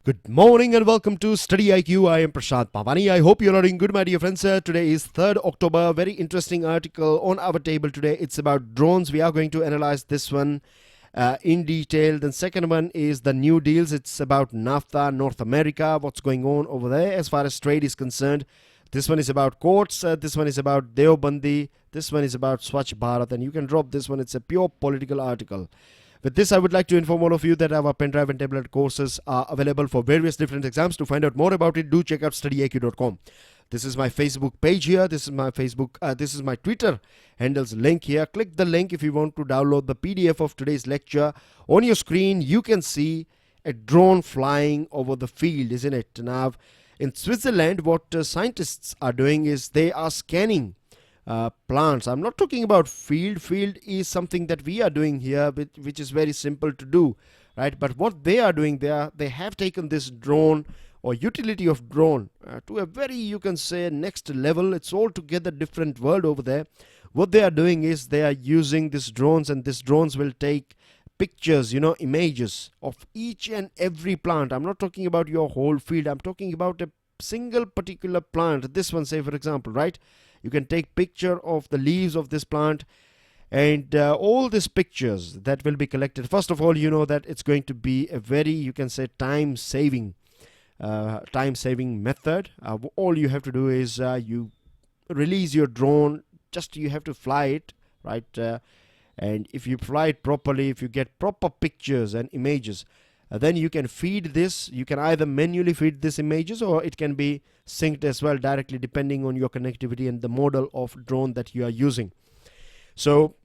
Good morning and welcome to StudyIQ. I am Prashant Pavani. I hope you're all doing good, my dear friends. Today is 3rd October. Very interesting article on our table today. It's about drones. We are going to analyze this one in detail. The second one is the new deals. It's about NAFTA, North America, what's going on over there as far as trade is concerned. This one is about courts. This one is about Deobandi. This one is about Swachh Bharat. And you can drop this one. It's a pure political article. With this, I would like to inform all of you that our pen drive and tablet courses are available for various different exams. To find out more about it, do check out StudyIQ.com. This is my Facebook page here. This is my this is my Twitter handles link here. Click the link if you want to download the PDF of today's lecture. On your screen, you can see a drone flying over the field, isn't it? Now, in Switzerland, what scientists are doing is they are scanning plants. I'm not talking about field. Field is something that we are doing here, which is very simple to do, right? But what they are doing, they have taken this drone or utility of drone to a very, you can say, next level. It's altogether different world over there. What they are doing is they are using these drones, and these drones will take pictures, images of each and every plant. I'm not talking about your whole field. I'm talking about a single particular plant. This one, say for example, right? You can take picture of the leaves of this plant, and all these pictures that will be collected. First of all, you know that it's going to be a very, you can say, time-saving method. All you have to do is you release your drone. Just you have to fly it, right? And if you fly it properly, if you get proper pictures and images, then you can feed this. You can either manually feed these images, or it can be synced as well directly, depending on your connectivity and the model of drone that you are using. So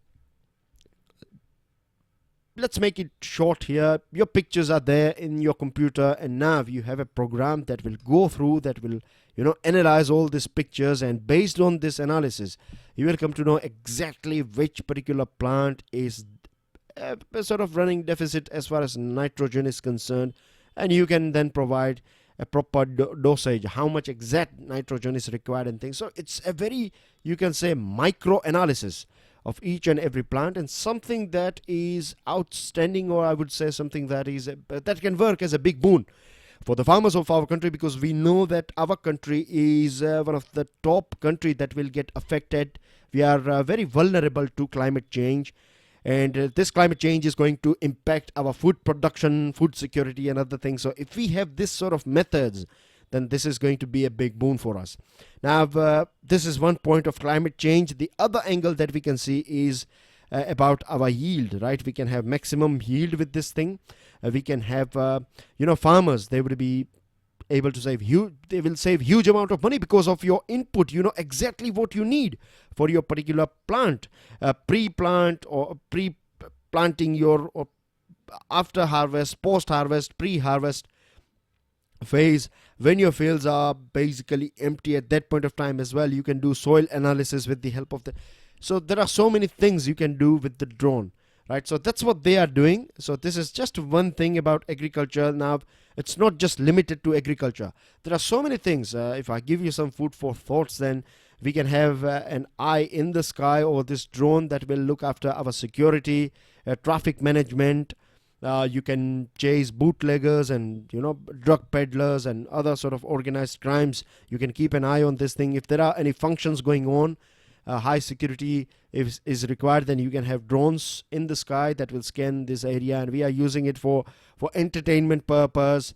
let's make it short here. Your pictures are there in your computer, and now you have a program that will go through, that will analyze all these pictures, and based on this analysis, you will come to know exactly which particular plant is sort of running deficit as far as nitrogen is concerned, and you can then provide a proper dosage, how much exact nitrogen is required and things. So it's a very, you can say, micro analysis of each and every plant, and something that is outstanding, or I would say something that is that can work as a big boon for the farmers of our country, because we know that our country is one of the top country that will get affected. We are very vulnerable to climate change. And this climate change is going to impact our food production, food security, and other things. So if we have this sort of methods, then this is going to be a big boon for us. Now, this is one point of climate change. The other angle that we can see is about our yield, right? We can have maximum yield with this thing. We can have, farmers, they would be able to save they will save huge amount of money because of your input. You know exactly what you need for your particular plant, pre-plant or pre-planting your, or after harvest, post-harvest, pre-harvest phase. When your fields are basically empty at that point of time as well, you can do soil analysis with the help of so there are so many things you can do with the drone, right? So that's what they are doing. So this is just one thing about agriculture. Now, it's not just limited to agriculture. There are so many things. If I give you some food for thoughts, then we can have an eye in the sky, or this drone that will look after our security, traffic management. You can chase bootleggers and drug peddlers and other sort of organized crimes. You can keep an eye on this thing. If there are any functions going on, high security is required, then you can have drones in the sky that will scan this area, and we are using it for entertainment purpose,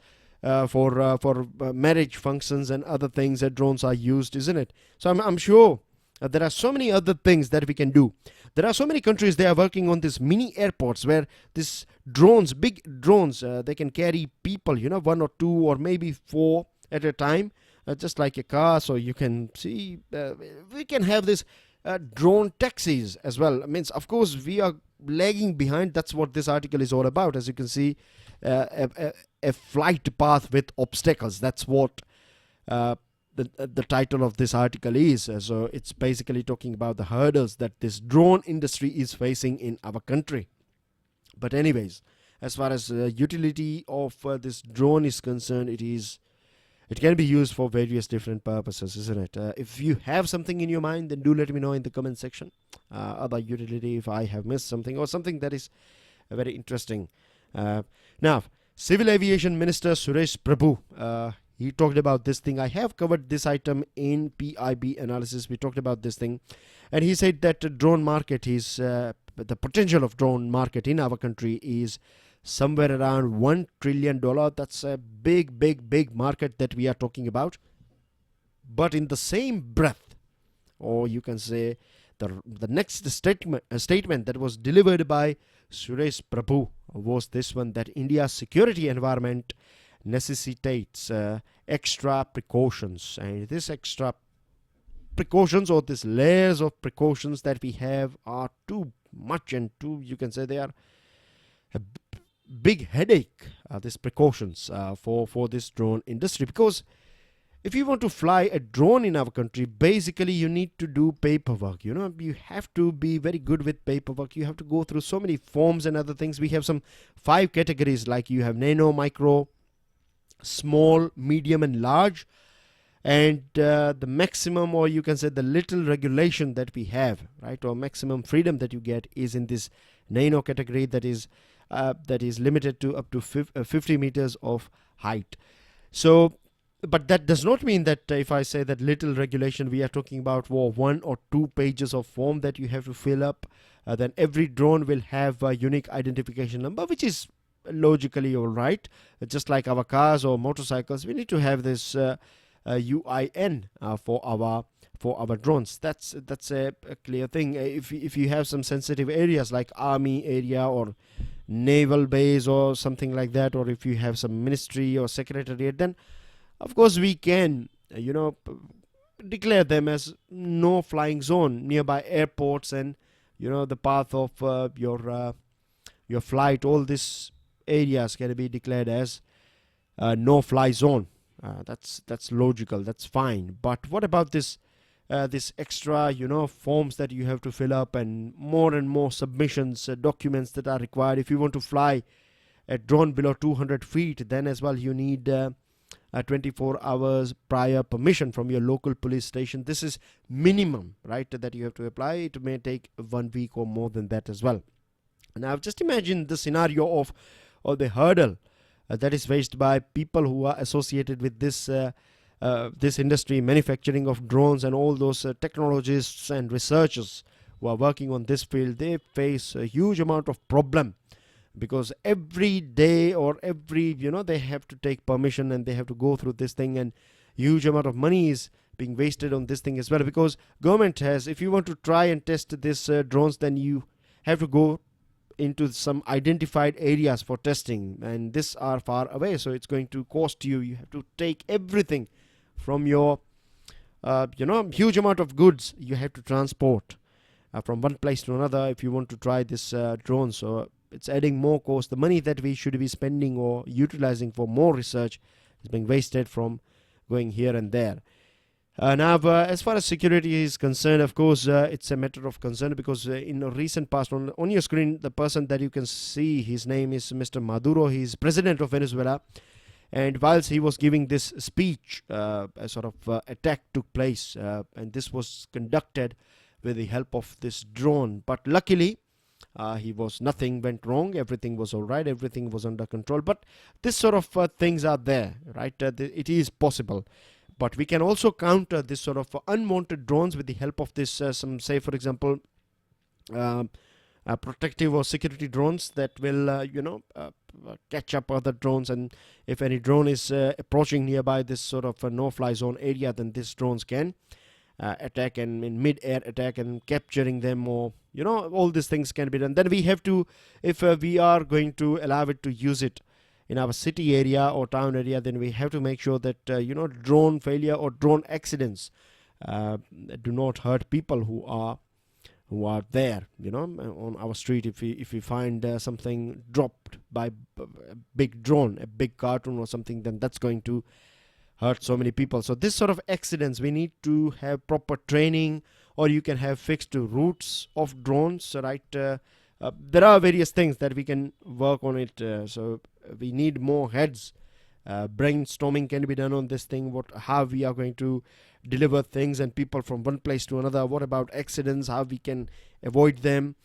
for marriage functions and other things that drones are used, isn't it? So I'm sure there are so many other things that we can do. There are so many countries, they are working on these mini airports where these drones, big drones, they can carry people, 1 or 2 or maybe 4 at a time, just like a car. So you can see we can have this drone taxis as well. I mean, of course, we are lagging behind. That's what this article is all about. As you can see, a flight path with obstacles. That's what the title of this article is. So it's basically talking about the hurdles that this drone industry is facing in our country. But anyways, as far as utility of this drone is concerned, it can be used for various different purposes, isn't it? If you have something in your mind, then do let me know in the comment section. Other utility, if I have missed something or something that is very interesting. Now, Civil Aviation Minister Suresh Prabhu, he talked about this thing. I have covered this item in PIB analysis. We talked about this thing, and he said that the drone market is the potential of drone market in our country is somewhere around $1 trillion. That's a big market that we are talking about. But in the same breath, or you can say the next statement that was delivered by Suresh Prabhu was this one, that India's security environment necessitates extra precautions, and this extra precautions, or this layers of precautions that we have, are too much, and too, you can say, they are a big headache, these precautions for this drone industry. Because if you want to fly a drone in our country, basically you need to do paperwork. You have to be very good with paperwork. You have to go through so many forms and other things. We have some 5 categories, like you have nano, micro, small, medium and large, and the maximum, or you can say the little regulation that we have, right, or maximum freedom that you get is in this nano category, that is limited to up to 50 meters of height. So, but that does not mean that if I say that little regulation, we are talking about 1 or 2 pages of form that you have to fill up. Then every drone will have a unique identification number, which is logically all right. Just like our cars or motorcycles, we need to have this UIN for our drones. That's a clear thing. If you have some sensitive areas like army area or naval base or something like that, or if you have some ministry or secretariat, then of course we can declare them as no flying zone nearby airports, and the path of your flight, all these areas can be declared as no fly zone. That's logical, that's fine. But what about this extra forms that you have to fill up, and more submissions, documents that are required? If you want to fly a drone below 200 feet, then as well you need 24 hours prior permission from your local police station. This is minimum, right, that you have to apply. It may take 1 week or more than that as well. Now just imagine the scenario of the hurdle that is faced by people who are associated with this industry, manufacturing of drones, and all those technologists and researchers who are working on this field. They face a huge amount of problem, because every day or every they have to take permission, and they have to go through this thing, and huge amount of money is being wasted on this thing as well. Because government has, if you want to try and test this drones, then you have to go into some identified areas for testing, and these are far away, so it's going to cost you. You have to take everything from your huge amount of goods you have to transport from one place to another if you want to try this drone. So it's adding more cost. The money that we should be spending or utilizing for more research is being wasted from going here and there. Now, as far as security is concerned, of course, it's a matter of concern, because in a recent past, on your screen, the person that you can see, his name is Mr. Maduro. He's president of Venezuela. And whilst he was giving this speech, a sort of attack took place. And this was conducted with the help of this drone. But luckily, nothing went wrong. Everything was all right. Everything was under control. But this sort of things are there, right? It is possible. But we can also counter this sort of unwanted drones with the help of this, some, say, for example, protective or security drones that will, catch up other drones. And if any drone is approaching nearby this sort of no-fly zone area, then these drones can attack, and in mid-air attack and capturing them, or, all these things can be done. Then we have to, if we are going to allow it to use it in our city area or town area, then we have to make sure that drone failure or drone accidents do not hurt people who are there on our street. If we find something dropped by a big drone, a big cartoon or something, then that's going to hurt so many people. So this sort of accidents, we need to have proper training, or you can have fixed routes of drones, right? There are various things that we can work on it. So we need more heads. Brainstorming can be done on this thing. How we are going to deliver things and people from one place to another. What about accidents? How we can avoid them?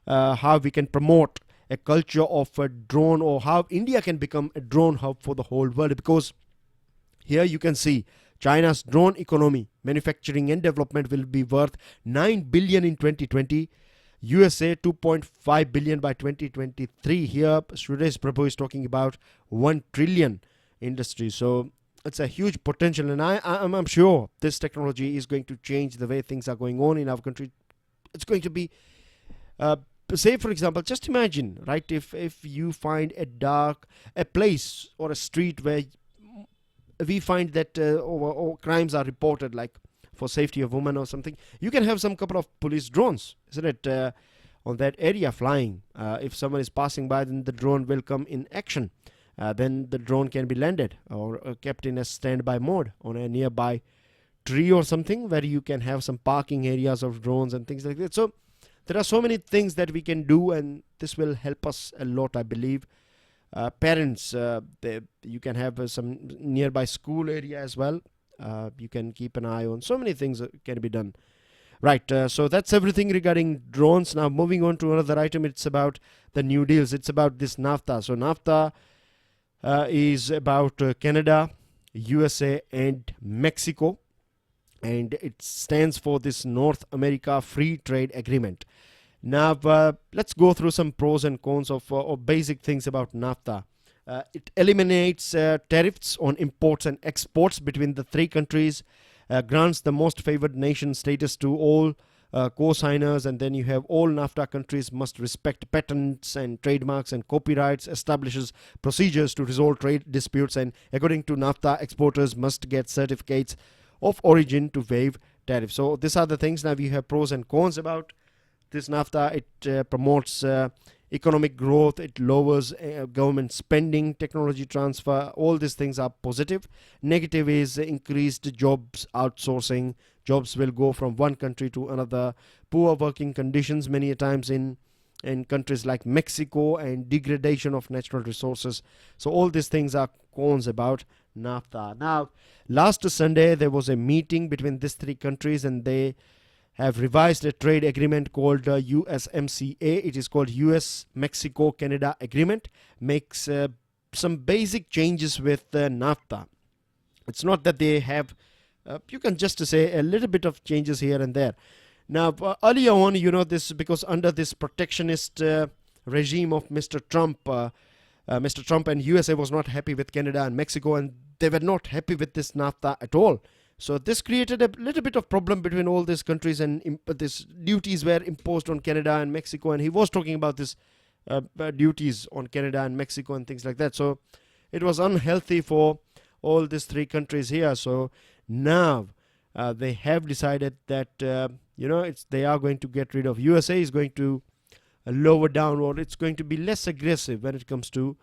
How we can promote a culture of a drone, or how India can become a drone hub for the whole world. Because here you can see China's drone economy, manufacturing and development will be worth 9 billion in 2020. USA 2.5 billion by 2023. Here Suresh Prabhu is talking about 1 trillion industry. So it's a huge potential, and I'm sure this technology is going to change the way things are going on in our country. It's going to be, say for example, just imagine, right, if you find a place or a street where we find that or crimes are reported, like for safety of women or something, you can have some couple of police drones, isn't it, on that area flying. If someone is passing by, then the drone will come in action. Then the drone can be landed or kept in a standby mode on a nearby tree or something, where you can have some parking areas of drones and things like that. So there are so many things that we can do, and this will help us a lot, I believe. Parents, you can have some nearby school area as well. You can keep an eye on so many things that can be done. Right, so that's everything regarding drones. Now moving on to another item, it's about the new deals. It's about this NAFTA. So NAFTA is about Canada, USA and Mexico, and it stands for this North America Free Trade Agreement. Now let's go through some pros and cons of basic things about NAFTA. It eliminates tariffs on imports and exports between the three countries, grants the most favored nation status to all co-signers, and then you have all NAFTA countries must respect patents and trademarks and copyrights, establishes procedures to resolve trade disputes, and according to NAFTA, exporters must get certificates of origin to waive tariffs. So these are the things. Now we have pros and cons about this NAFTA. It promotes economic growth, it lowers government spending, technology transfer. All these things are positive. Negative is increased jobs outsourcing. Jobs will go from one country to another. Poor working conditions many a times in countries like Mexico, and degradation of natural resources. So all these things are cons about NAFTA. Now last Sunday there was a meeting between these three countries, and they have revised a trade agreement called USMCA. It is called US-Mexico-Canada Agreement. Makes some basic changes with NAFTA. It's not that they have, you can just say a little bit of changes here and there. Now earlier on, you know, this because under this protectionist regime of Mr. Trump, Mr. Trump and USA was not happy with Canada and Mexico, and they were not happy with this NAFTA at all. So this created a little bit of problem between all these countries, and these duties were imposed on Canada and Mexico, and he was talking about this duties on Canada and Mexico and things like that. So it was unhealthy for all these three countries here. So now they have decided that they are going to get rid of. USA is going to lower down, or it's going to be less aggressive when it comes to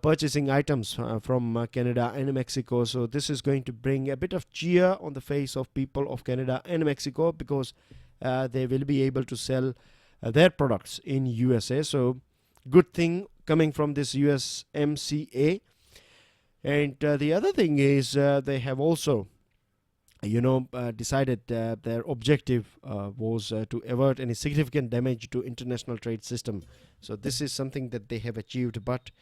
purchasing items from Canada and Mexico. So this is going to bring a bit of cheer on the face of people of Canada and Mexico, because they will be able to sell their products in USA. So good thing coming from this USMCA. And the other thing is they have also decided their objective was to avert any significant damage to international trade system. So this is something that they have achieved, but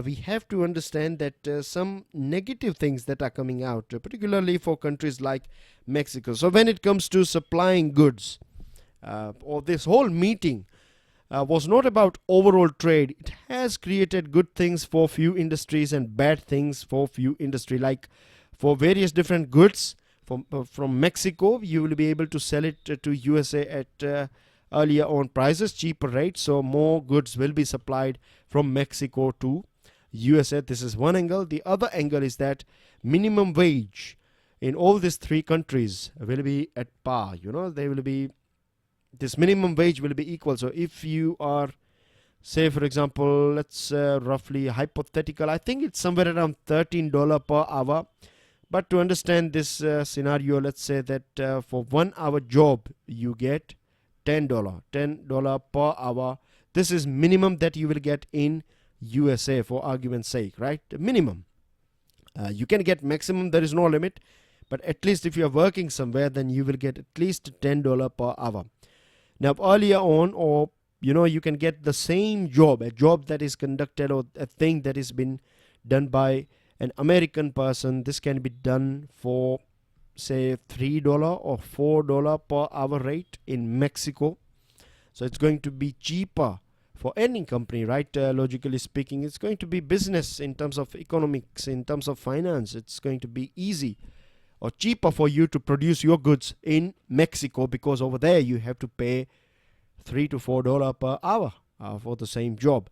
we have to understand that some negative things that are coming out, particularly for countries like Mexico. So when it comes to supplying goods, or this whole meeting was not about overall trade. It has created good things for few industries and bad things for few industry. Like for various different goods from Mexico, you will be able to sell it to USA at earlier on prices, cheaper rates. So more goods will be supplied from Mexico to USA. This is one angle. The other angle is that minimum wage in all these three countries will be at par. They will be, this minimum wage will be equal. So if you are, say for example, let's roughly hypothetical, I think it's somewhere around $13 per hour. But to understand this scenario, let's say that for 1 hour job you get $10 per hour. This is minimum that you will get in USA, for argument's sake, right? Minimum. You can get maximum, there is no limit, but at least if you are working somewhere, then you will get at least $10 per hour. Now earlier on, or you can get the same job, a job that is conducted or a thing that is been done by an American person. This can be done for say $3 or $4 per hour rate in Mexico. So it's going to be cheaper for any company, right? Logically speaking, it's going to be business in terms of economics, in terms of finance. It's going to be easy or cheaper for you to produce your goods in Mexico, because over there you have to pay $3 to $4 per hour for the same job.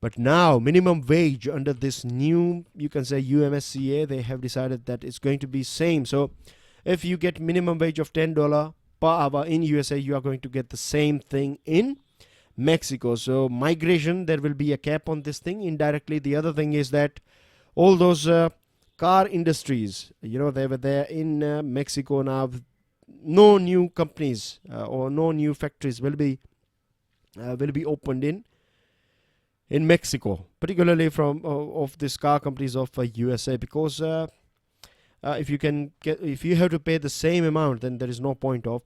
But now minimum wage under this new, you can say, UMSCA, they have decided that it's going to be same. So if you get minimum wage of $10 per hour in USA, you are going to get the same thing in Mexico. So migration, there will be a cap on this thing indirectly. The other thing is that all those car industries, they were there in Mexico now. No new companies or no new factories will be opened in Mexico, particularly from of these car companies of USA, because if you have to pay the same amount, then there is no point of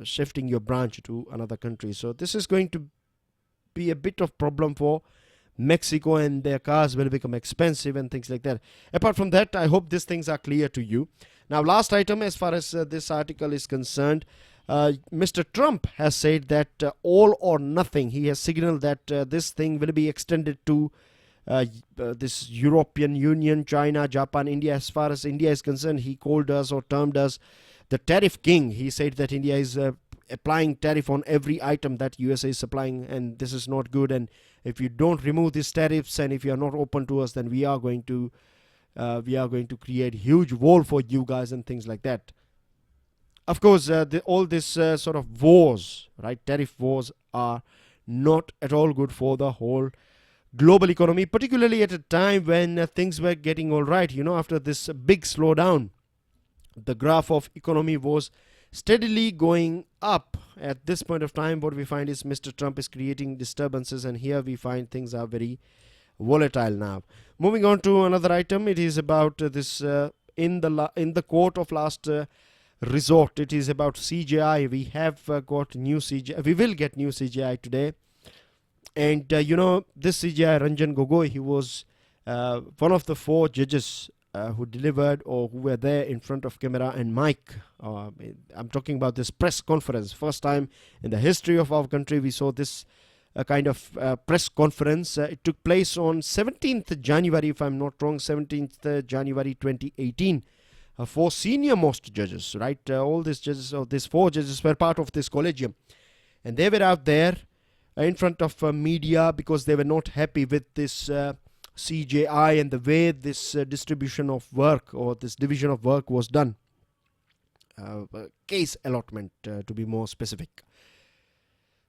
shifting your branch to another country. So this is going to be a bit of problem for Mexico, and their cars will become expensive and things like that. Apart from that, I hope these things are clear to you. Now, last item as far as this article is concerned, Mr. Trump has said that all or nothing. He has signaled that this thing will be extended to this European Union, China, Japan, India. As far as India is concerned, he called us or termed us the tariff king. He said that India is applying tariff on every item that USA is supplying, and this is not good. And if you don't remove these tariffs, and if you are not open to us, then we are going to create huge wall for you guys and things like that. Of course, all this sort of wars, right? Tariff wars are not at all good for the whole global economy, particularly at a time when things were getting all right. After this big slowdown, the graph of economy was steadily going up. At this point of time, what we find is Mr. Trump is creating disturbances, and here we find things are very volatile now. Moving on to another item, it is about this in the court of last resort. It is about CJI. We have got new CJI. We will get new CJI today. And this CJI, Ranjan Gogoi, he was one of the 4 judges who delivered or who were there in front of camera and mic. I'm talking about this press conference. First time in the history of our country we saw this kind of press conference. It took place on 17th January, if I'm not wrong, 17th January 2018. 4 senior most judges, right? All these judges, or these 4 judges, were part of this collegium, and they were out there in front of media because they were not happy with this CJI and the way this distribution of work or this division of work was done. Case allotment, to be more specific.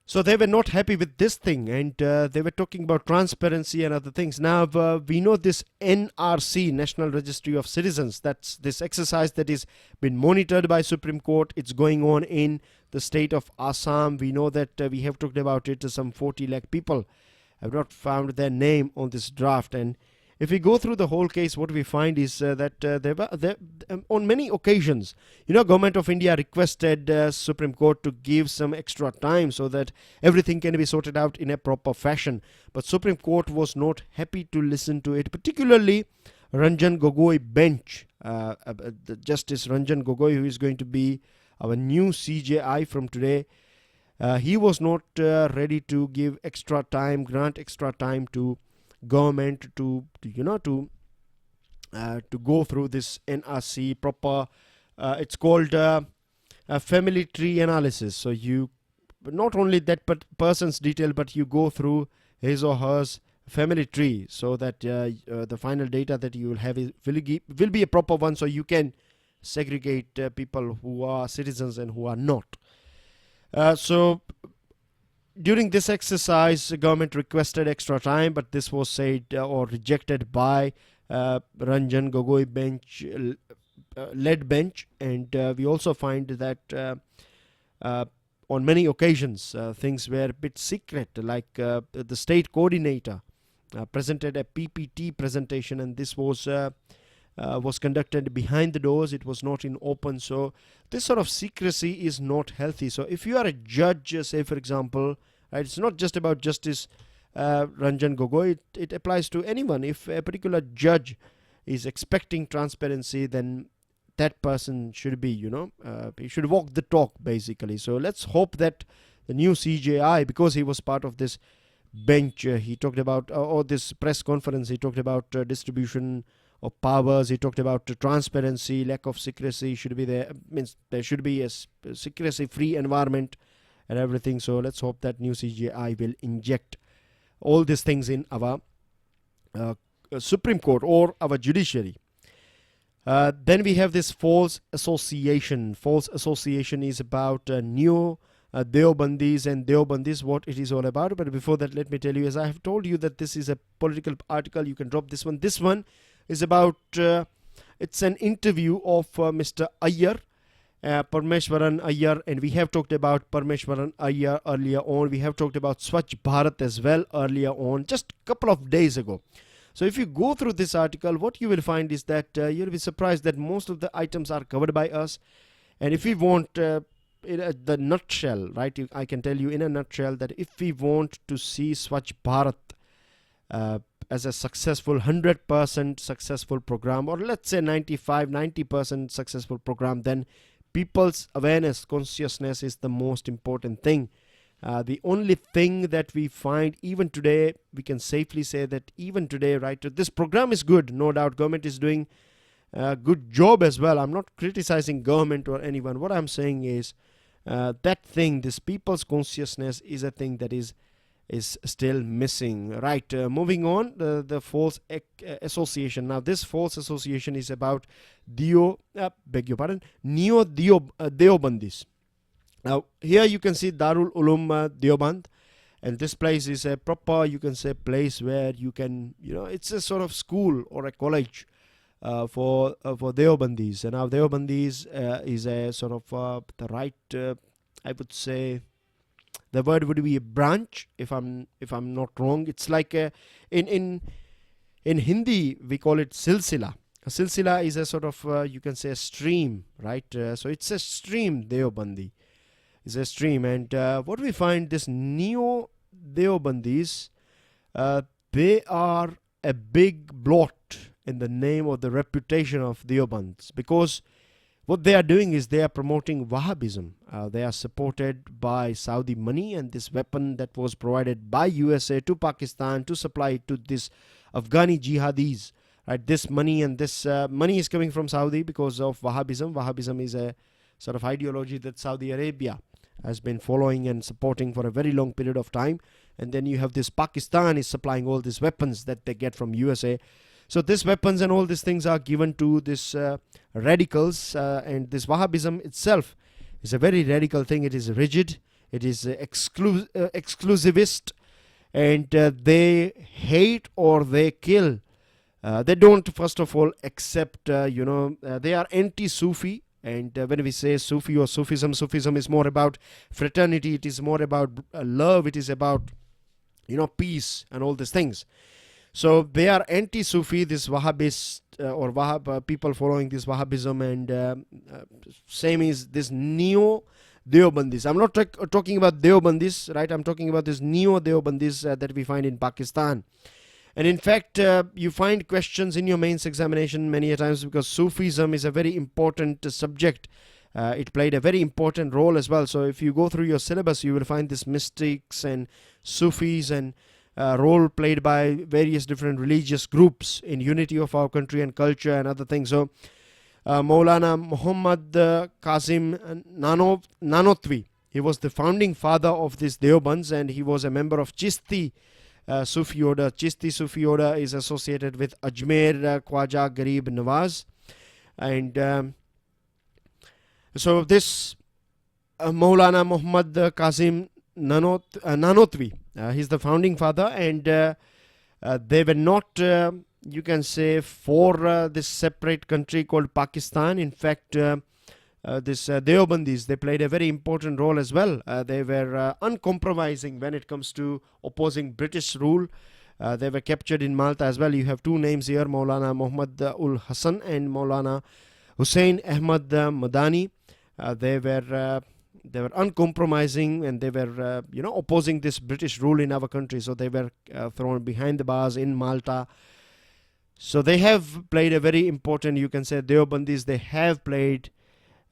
So they were not happy with this thing, and they were talking about transparency and other things. Now we know this NRC, National Registry of Citizens, that's this exercise that is been monitored by Supreme Court. It's going on in the state of Assam. We know that we have talked about it. Some 40 lakh people have not found their name on this draft. And if we go through the whole case, what we find is that there on many occasions, Government of India requested Supreme Court to give some extra time so that everything can be sorted out in a proper fashion. But Supreme Court was not happy to listen to it, particularly Ranjan Gogoi bench. The Justice Ranjan Gogoi, who is going to be our new CJI from today, he was not ready to give extra time, grant extra time to government to go through this NRC proper. It's called a family tree analysis. So you not only that but person's detail, but you go through his or hers family tree so that the final data that you will have will be a proper one, so you can segregate people who are citizens and who are not. So during this exercise, the government requested extra time, but this was said or rejected by Ranjan Gogoi bench, led bench. And we also find that on many occasions things were a bit secret, like the state coordinator presented a PPT presentation, and this was conducted behind the doors. It was not in open. So this sort of secrecy is not healthy. So if you are a judge, say for example right? It's not just about Justice Ranjan Gogoi. It applies to anyone. If a particular judge is expecting transparency, then that person should be, he should walk the talk, basically. So let's hope that the new CJI, because he was part of this bench, he talked about, or this press conference, he talked about distribution of powers, he talked about transparency, lack of secrecy should be there, means there should be a secrecy-free environment and everything. So let's hope that new CJI will inject all these things in our Supreme Court or our judiciary. Then we have this false association. False association is about neo Deobandis and Deobandis, what it is all about. But before that, let me tell you, as I have told you, that this is a political article. You can drop this one. This one is about, it's an interview of Mr. Iyer, Parmeshwaran Iyer, and we have talked about Parmeshwaran Iyer earlier on. We have talked about Swachh Bharat as well earlier on, just a couple of days ago. So if you go through this article, what you will find is that you'll be surprised that most of the items are covered by us. And if we want in the nutshell, right, I can tell you in a nutshell that if we want to see Swachh Bharat as a successful 100% successful program, or let's say 90% successful program, then people's awareness, consciousness is the most important thing. The only thing that we find even today, we can safely say that even today, right, this program is good, no doubt. Government is doing a good job as well. I'm not criticizing government or anyone. What I'm saying is that thing, this people's consciousness, is a thing that is still missing, right? Moving on, the false association. Now this false association is about Neo-Deobandis. Now here you can see Darul Uloom Deoband, and this place is a proper, you can say, place where you can, it's a sort of school or a college for Deobandis. And now Deobandis is a sort of the right, I would say, the word would be a branch, if I'm not wrong. It's like in Hindi we call it silsila. A silsila is a sort of you can say a stream, right? So it's a stream. Deobandi is a stream, and what we find, this neo Deobandis, they are a big blot in the name of the reputation of Deobands, because what they are doing is they are promoting Wahhabism. They are supported by Saudi money, and this weapon that was provided by USA to Pakistan to supply it to this Afghani jihadis. Right, this money, and this money is coming from Saudi because of Wahhabism. Wahhabism is a sort of ideology that Saudi Arabia has been following and supporting for a very long period of time. And then you have this Pakistan is supplying all these weapons that they get from USA. So these weapons and all these things are given to this radicals, and this Wahhabism itself is a very radical thing. It is rigid, it is exclusivist, and they hate or they kill. They don't, first of all, accept, they are anti-Sufi. And when we say Sufi or Sufism, Sufism is more about fraternity, it is more about love, it is about, peace and all these things. So they are anti-Sufi, this Wahhabist or Wahhab people following this Wahhabism, and same is this neo-Deobandis. I'm not talking about Deobandis, right? I'm talking about this neo-Deobandis that we find in Pakistan. And in fact, you find questions in your mains examination many a times, because Sufism is a very important subject. It played a very important role as well. So if you go through your syllabus, you will find this mystics and Sufis and role played by various different religious groups in unity of our country and culture and other things. So Maulana Muhammad Qasim Nanotwi, he was the founding father of this Deobans, and he was a member of Chishti Sufi order. Chishti Sufi order is associated with Ajmer Khwaja Garib Nawaz. And so this Maulana Muhammad Qasim Nanotwi, he's the founding father, and they were not, you can say, for this separate country called Pakistan. In fact, this Deobandis, they played a very important role as well. They were uncompromising when it comes to opposing British rule. They were captured in Malta as well. You have two names here, Maulana Muhammad ul Hassan and Maulana Hussein Ahmad Madani. They were uncompromising, and they were opposing this British rule in our country. So they were thrown behind the bars in Malta. So they have played a very important, you can say, Deobandis, they have played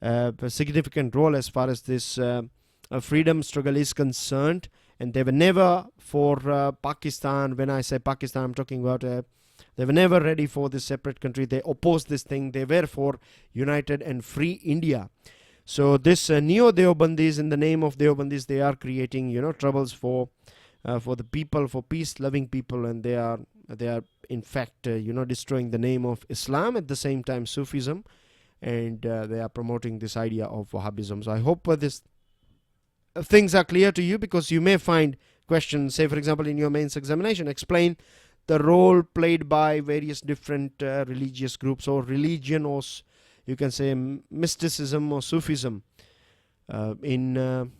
a significant role as far as this freedom struggle is concerned. And they were never for Pakistan. When I say Pakistan, I'm talking about they were never ready for this separate country. They opposed this thing. They were for united and free India. So this neo-Deobandis, in the name of Deobandis, they are creating troubles for the people, for peace-loving people, and they are in fact destroying the name of Islam, at the same time Sufism, and they are promoting this idea of Wahhabism. So I hope this things are clear to you, because you may find questions, say for example in your mains examination, explain the role played by various different religious groups or religion, or you can say mysticism or Sufism in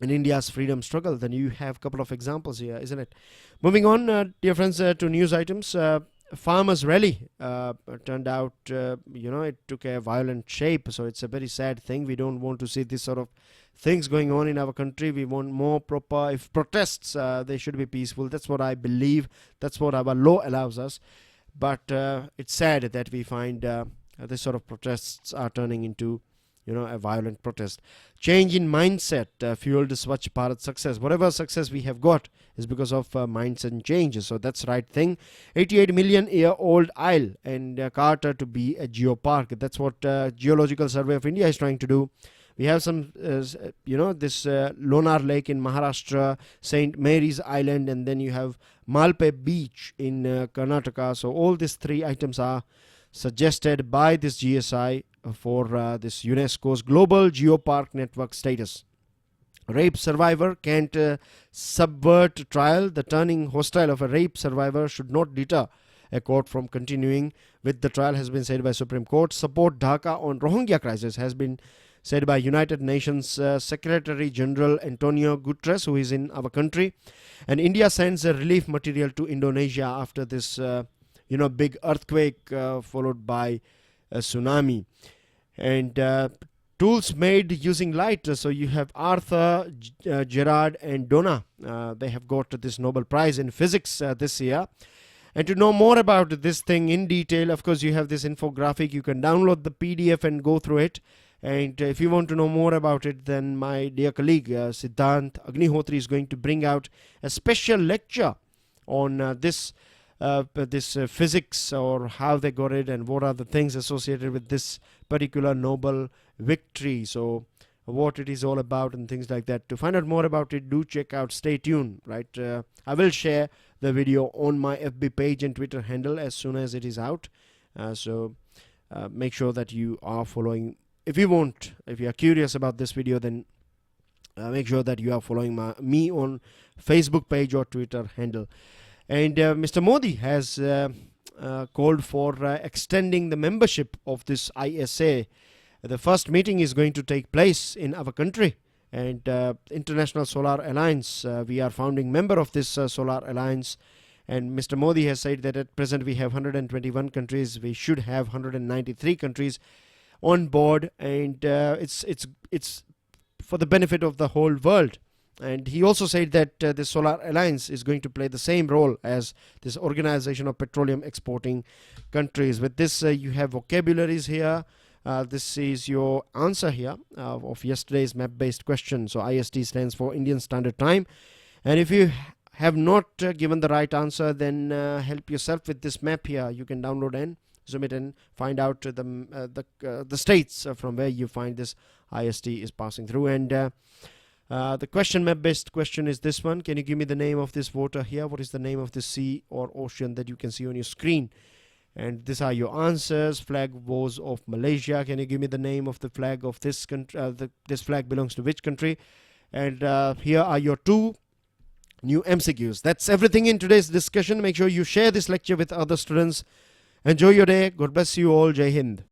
India's freedom struggle. Then you have a couple of examples here, isn't it? Moving on, dear friends, to news items. Farmers' rally turned out, it took a violent shape. So it's a very sad thing. We don't want to see this sort of things going on in our country. We want more proper, if protests, they should be peaceful. That's what I believe. That's what our law allows us. But it's sad that we find this sort of protests are turning into a violent protest. Change in mindset fueled Swachh Bharat success. Whatever success we have got is because of mindset changes. So that's right thing. 88 million year old isle and Carter to be a geopark. That's what Geological Survey of India is trying to do. We have some, this Lonar Lake in Maharashtra, St. Mary's Island, and then you have Malpe Beach in Karnataka. So all these three items are suggested by this GSI for this UNESCO's Global Geopark Network status. Rape survivor can't subvert trial. The turning hostile of a rape survivor should not deter a court from continuing with the trial, has been said by Supreme Court. Support Dhaka on Rohingya crisis has been said by United Nations Secretary General Antonio Guterres, who is in our country. And India sends relief material to Indonesia after this big earthquake followed by a tsunami. And tools made using light. So you have Arthur, Gerard and Donna. They have got this Nobel Prize in Physics this year. And to know more about this thing in detail, of course, you have this infographic. You can download the PDF and go through it. And if you want to know more about it, then my dear colleague Siddhant Agnihotri is going to bring out a special lecture on this physics, or how they got it and what are the things associated with this particular Nobel victory. So what it is all about and things like that. To find out more about it, do check out, stay tuned, right? I will share the video on my FB page and Twitter handle as soon as it is out. So make sure that you are following. If you are curious about this video, then make sure that you are following me on Facebook page or Twitter handle. And Mr. Modi has called for extending the membership of this ISA. The first meeting is going to take place in our country. And International Solar Alliance, we are founding member of this Solar Alliance. And Mr. Modi has said that at present we have 121 countries. We should have 193 countries on board. And it's for the benefit of the whole world. And he also said that the Solar Alliance is going to play the same role as this Organization of Petroleum Exporting Countries. With this, you have vocabularies here. This is your answer here of yesterday's map-based question. So IST stands for Indian Standard Time. And if you have not given the right answer, then help yourself with this map here. You can download and zoom it and find out the states from where you find this IST is passing through. And the question map-based question is this one. Can you give me the name of this water here? What is the name of the sea or ocean that you can see on your screen? And these are your answers. Flag was of Malaysia. Can you give me the name of the flag of this country? This flag belongs to which country? And here are your two new MCQs. That's everything in today's discussion. Make sure you share this lecture with other students. Enjoy your day. God bless you all. Jai Hind.